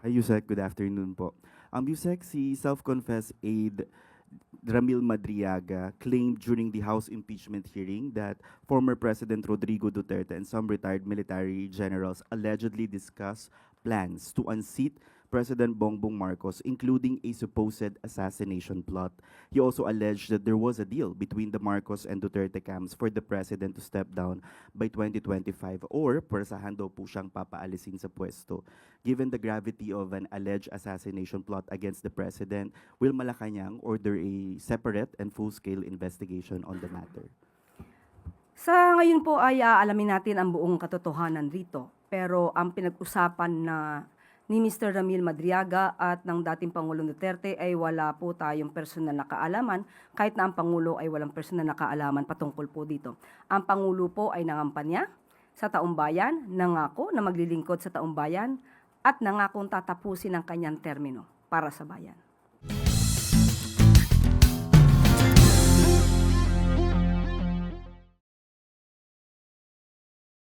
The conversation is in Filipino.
Hi, Yusek. Good afternoon po. Yusek, si self-confessed aide Ramil Madriaga claimed during the House impeachment hearing that former President Rodrigo Duterte and some retired military generals allegedly discussed plans to unseat President Bongbong Marcos, including a supposed assassination plot. He also alleged that there was a deal between the Marcos and Duterte camps for the president to step down by 2025 or pwersahan daw po siyang papaalisin sa pwesto. Given the gravity of an alleged assassination plot against the president, will Malacanang order a separate and full-scale investigation on the matter? Sa ngayon po ay aalamin natin ang buong katotohanan rito. Pero ang pinag-usapan na ni Mr. Ramil Madriaga at ng dating Pangulong Duterte ay wala po tayong personal na kaalaman, kahit na ang Pangulo ay walang personal na kaalaman patungkol po dito. Ang Pangulo po ay nangampanya sa taumbayan, nangako na maglilingkod sa taumbayan at nangakong tatapusin ang kanyang termino para sa bayan.